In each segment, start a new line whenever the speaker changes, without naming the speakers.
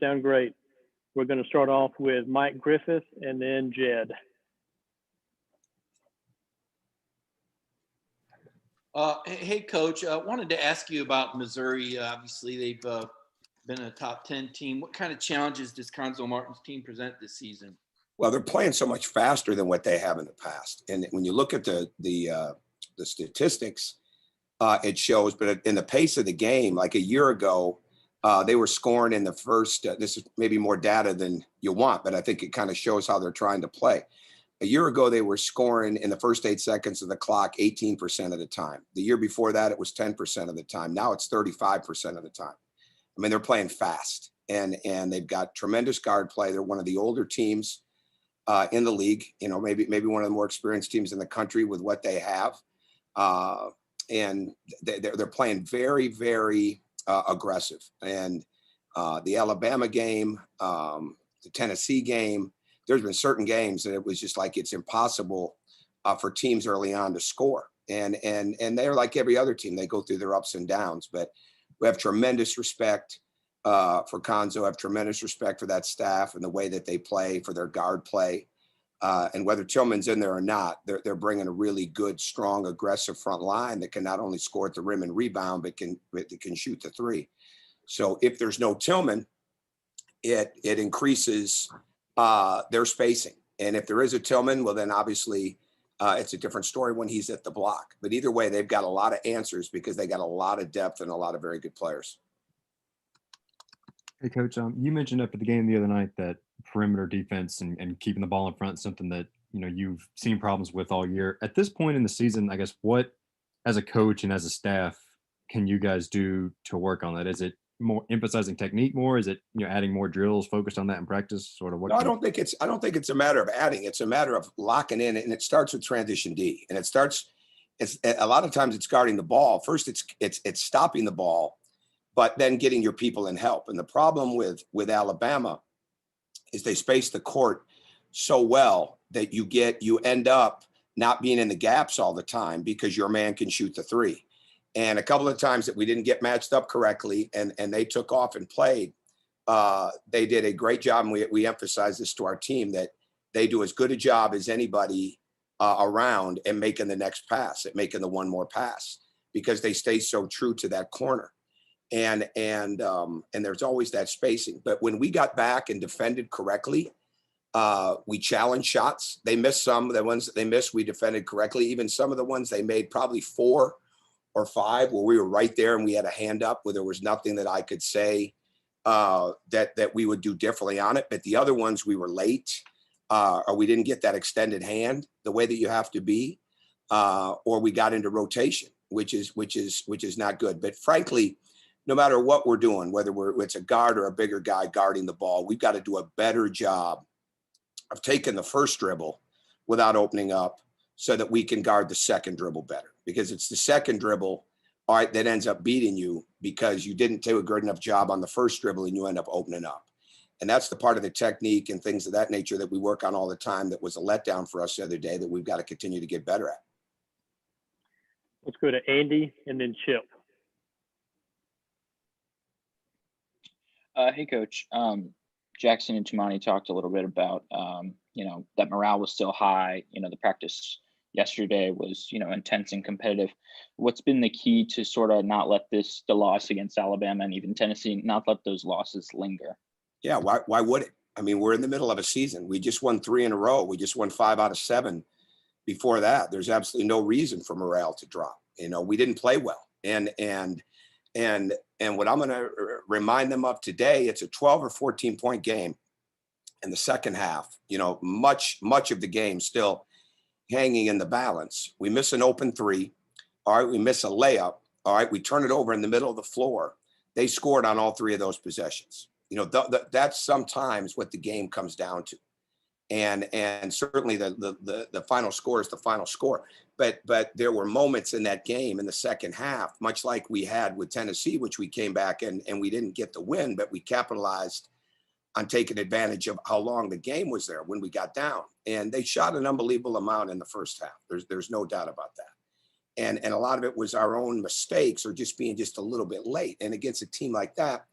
Sound great. We're going to start off with Mike Griffith and then Jed.
Hey, Coach, I wanted to ask you about Missouri. Obviously, they've been a top 10 team. What kind of challenges does Conzo Martin's team present this season?
Well, they're playing so much faster than what they have in the past. And when you look at the statistics, it shows, but in the pace of the game, like a year ago, they were scoring in the first, this is maybe more data than you want, but I think it kind of shows how they're trying to play. A year ago, they were scoring in the first 8 seconds of the clock 18% of the time. The year before that, it was 10% of the time. Now it's 35% of the time. I mean, they're playing fast, and they've got tremendous guard play. They're one of the older teams in the league, maybe one of the more experienced teams in the country with what they have. And they're playing very, very aggressive. And the Alabama game, the Tennessee game, there's been certain games that it was just like it's impossible for teams early on to score. And they're like every other team. They go through their ups and downs. But we have tremendous respect for Conzo, have tremendous respect for that staff and the way that they play, for their guard play. And whether Tillman's in there or not, they're bringing a really good, strong, aggressive front line that can not only score at the rim and rebound, but can shoot the three. So if there's no Tillman, it increases their spacing. And if there is a Tillman, well, then obviously it's a different story when he's at the block. But either way, they've got a lot of answers because they got a lot of depth and a lot of very good players.
Hey, Coach, you mentioned after the game the other night that perimeter defense and keeping the ball in front is something that, you've seen problems with all year. At this point in the season, I guess, what, as a coach and as a staff, can you guys do to work on that? Is it more emphasizing technique more? Is it, adding more drills focused on that in practice? Sort of what?
No, I don't think it's a matter of adding. It's a matter of locking in, and it starts with transition D. And it's a lot of times it's guarding the ball. First, it's stopping the ball, but then getting your people in help. And the problem with Alabama is they space the court so well that you end up not being in the gaps all the time because your man can shoot the three. And a couple of times that we didn't get matched up correctly and they took off and played, they did a great job. And we emphasize this to our team that they do as good a job as anybody around and making the next pass, at making the one more pass, because they stay so true to that corner. And there's always that spacing. But when we got back and defended correctly, we challenged shots. They missed some. The ones that they missed, we defended correctly. Even some of the ones they made, probably 4 or 5, where we were right there and we had a hand up where there was nothing that I could say that we would do differently on it. But the other ones, we were late, or we didn't get that extended hand the way that you have to be, or we got into rotation, which is not good. But frankly, no matter what we're doing, whether it's a guard or a bigger guy guarding the ball, we've got to do a better job of taking the first dribble without opening up so that we can guard the second dribble better, because it's the second dribble, all right, that ends up beating you because you didn't do a good enough job on the first dribble and you end up opening up. And that's the part of the technique and things of that nature that we work on all the time that was a letdown for us the other day that we've got to continue to get better at.
Let's go to Andy and then Chip.
Hey, Coach. Jackson and Tumani talked a little bit about, that morale was still high. The practice yesterday was, intense and competitive. What's been the key to sort of not let the loss against Alabama and even Tennessee, not let those losses linger?
Yeah, why would it? I mean, we're in the middle of a season. We just won 3 in a row. We just won 5 out of 7 before that. There's absolutely no reason for morale to drop. We didn't play well. And what I'm going to remind them of today, it's a 12 or 14 point game in the second half. Much of the game still hanging in the balance. We miss an open 3. All right, we miss a layup. All right, we turn it over in the middle of the floor. They scored on all 3 of those possessions. That's sometimes what the game comes down to. And certainly the final score is the final score. But there were moments in that game in the second half, much like we had with Tennessee, which we came back and we didn't get the win, but we capitalized on taking advantage of how long the game was there when we got down. And they shot an unbelievable amount in the first half. There's no doubt about that. And a lot of it was our own mistakes or just being just a little bit late. And against a team like that,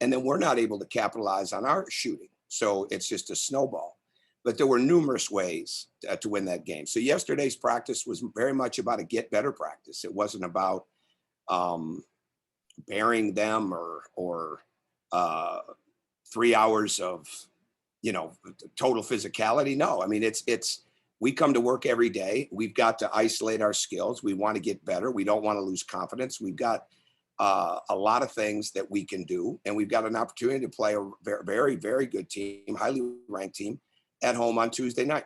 and then we're not able to capitalize on our shooting. So it's just a snowball. But there were numerous ways to win that game. So yesterday's practice was very much about a get better practice. It wasn't about burying them or 3 hours of, total physicality. No, I mean, we come to work every day. We've got to isolate our skills. We want to get better. We don't want to lose confidence. We've got a lot of things that we can do, and we've got an opportunity to play a very, very, very good team, highly ranked team at home on Tuesday night.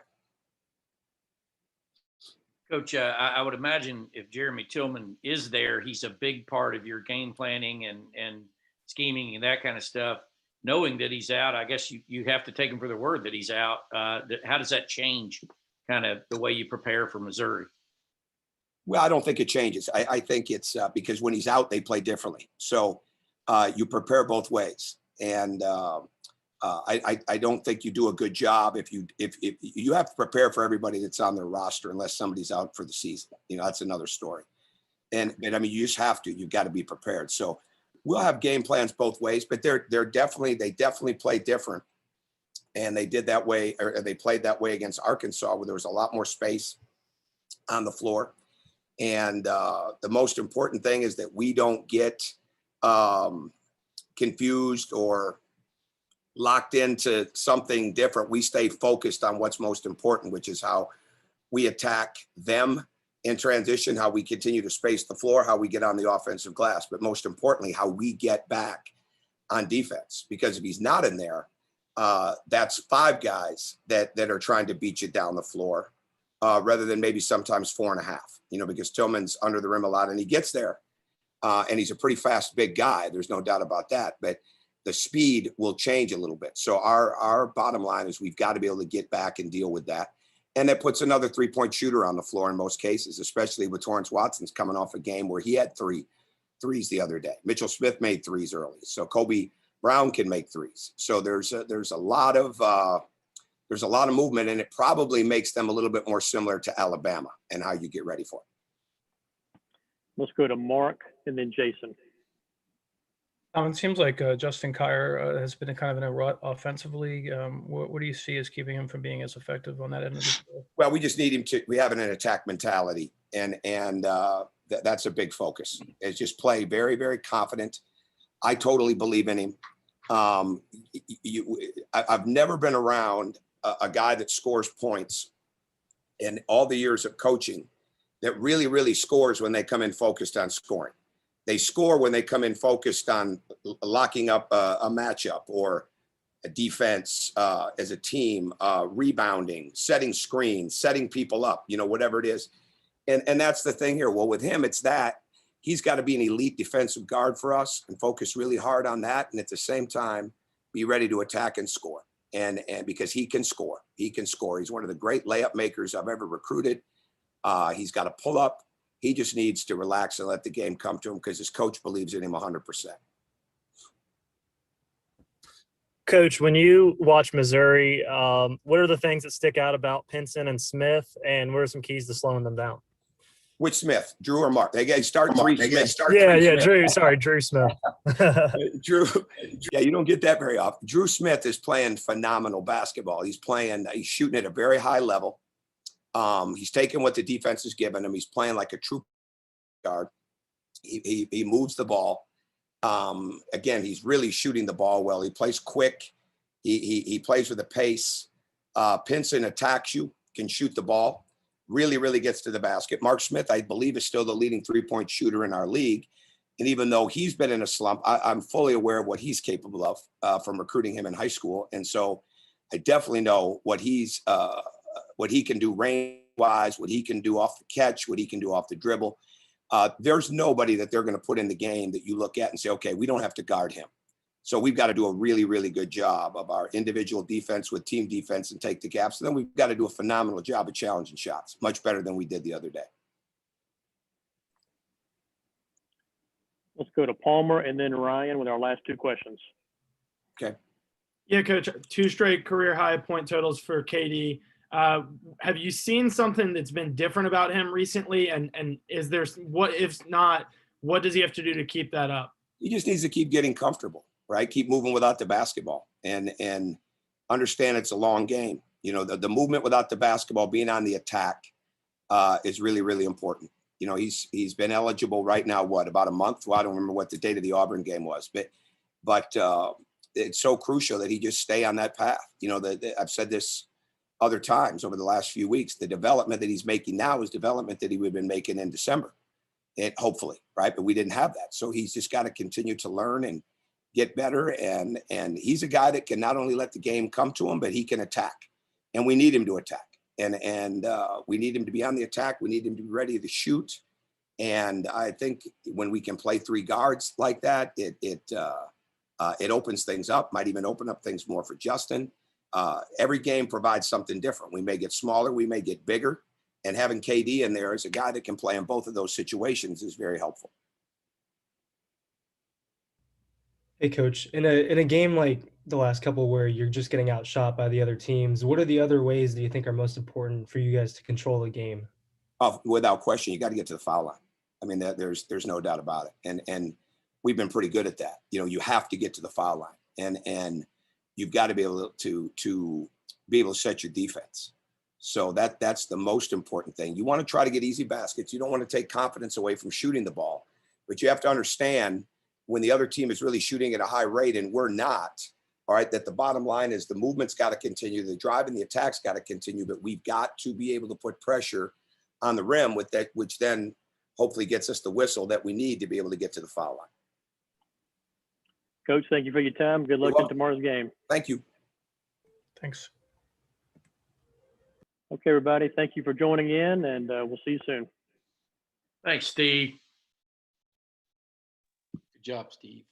Coach, I would imagine if Jeremy Tillman is there, he's a big part of your game planning and scheming and that kind of stuff. Knowing that he's out, I guess you have to take him for the word that he's out. How does that change kind of the way you prepare for Missouri?
Well, I don't think it changes. I think it's because when he's out, they play differently. So you prepare both ways. And I don't think you do a good job if you have to prepare for everybody that's on their roster unless somebody's out for the season. That's another story. But I mean, you just have to. You've got to be prepared. So we'll have game plans both ways, but they definitely play different. And they did that way, or they played that way against Arkansas, where there was a lot more space on the floor. And the most important thing is that we don't get confused or locked into something different. We stay focused on what's most important, which is how we attack them in transition, how we continue to space the floor, how we get on the offensive glass, but most importantly, how we get back on defense. Because if he's not in there, that's 5 guys that are trying to beat you down the floor, rather than maybe sometimes 4.5, because Tillman's under the rim a lot and he gets there. And he's a pretty fast, big guy. There's no doubt about that. But the speed will change a little bit. So our bottom line is we've got to be able to get back and deal with that. And that puts another 3-point shooter on the floor in most cases, especially with Torrance Watson's coming off a game where he had 3 threes the other day. Mitchell Smith made 3s early. So Kobe Brown can make 3s. So there's a lot of movement, and it probably makes them a little bit more similar to Alabama and how you get ready for it.
Let's go to Mark and then Jason.
It seems like Justin Kier has been kind of in a rut offensively. What do you see as keeping him from being as effective on that end of the field?
Well, we just need him to. We have an attack mentality, and that's a big focus. Is just play very, very confident. I totally believe in him. I've never been around a guy that scores points in all the years of coaching that really, really scores when they come in focused on scoring. They score when they come in focused on locking up a matchup or a defense as a team, rebounding, setting screens, setting people up, whatever it is. And that's the thing here. Well, with him, it's that he's got to be an elite defensive guard for us and focus really hard on that. And at the same time, be ready to attack and score. And because he can score. He's one of the great layup makers I've ever recruited. He's got to pull up. He just needs to relax and let the game come to him because his coach believes in him 100%.
Coach, when you watch Missouri, what are the things that stick out about Pinson and Smith, and what are some keys to slowing them down?
Which Smith, Drew or Mark? They start Drew.
Drew. Sorry, Drew Smith.
Drew. Yeah, you don't get that very often. Drew Smith is playing phenomenal basketball. He's shooting at a very high level. He's taking what the defense is giving him. He's playing like a true guard. He moves the ball. Again, he's really shooting the ball well. He plays quick. He plays with a pace. Pinson attacks you, can shoot the ball, really, really gets to the basket. Mark Smith, I believe, is still the leading 3-point shooter in our league. And even though he's been in a slump, I'm fully aware of what he's capable of from recruiting him in high school. And so I definitely know what he can do range-wise, what he can do off the catch, what he can do off the dribble. There's nobody that they're going to put in the game that you look at and say, okay, we don't have to guard him. So we've got to do a really, really good job of our individual defense with team defense and take the gaps. And then we've got to do a phenomenal job of challenging shots, much better than we did the other day.
Let's go to Palmer and then Ryan with our last 2 questions.
Okay.
Yeah, Coach, 2 straight career high point totals for KD. Have you seen something that's been different about him recently? And if not, what does he have to do to keep that up?
He just needs to keep getting comfortable. right? Keep moving without the basketball and understand it's a long game. You know, the movement without the basketball, being on the attack is really, really important. You know, he's been eligible right now, what, about a month? Well, I don't remember what the date of the Auburn game was, but it's so crucial that he just stay on that path. You know, I've said this other times over the last few weeks, the development that he's making now is development that he would have been making in December. And hopefully, right? But we didn't have that. So he's just got to continue to learn and get better. And he's a guy that can not only let the game come to him, but he can attack. And we need him to attack. And we need him to be on the attack. We need him to be ready to shoot. And I think when we can play three guards like that, it opens things up, might even open up things more for Justin. Every game provides something different. We may get smaller, we may get bigger. And having KD in there as a guy that can play in both of those situations is very helpful.
Hey, Coach, in a game like the last couple where you're just getting outshot by the other teams, what are the other ways that you think are most important for you guys to control the game?
Without question, you got to get to the foul line. I mean, there's no doubt about it. And we've been pretty good at that. You know, you have to get to the foul line, and you've got to be able to be able to set your defense. So that's the most important thing. You want to try to get easy baskets. You don't want to take confidence away from shooting the ball, but you have to understand when the other team is really shooting at a high rate and we're not, all right, that the bottom line is the movement's got to continue, the drive and the attack's got to continue, but we've got to be able to put pressure on the rim with that, which then hopefully gets us the whistle that we need to be able to get to the foul line.
Coach, thank you for your time. Good luck in tomorrow's game.
Thank you.
Thanks.
Okay, everybody. Thank you for joining in, and we'll see you soon.
Thanks, Steve.
Good job, Steve.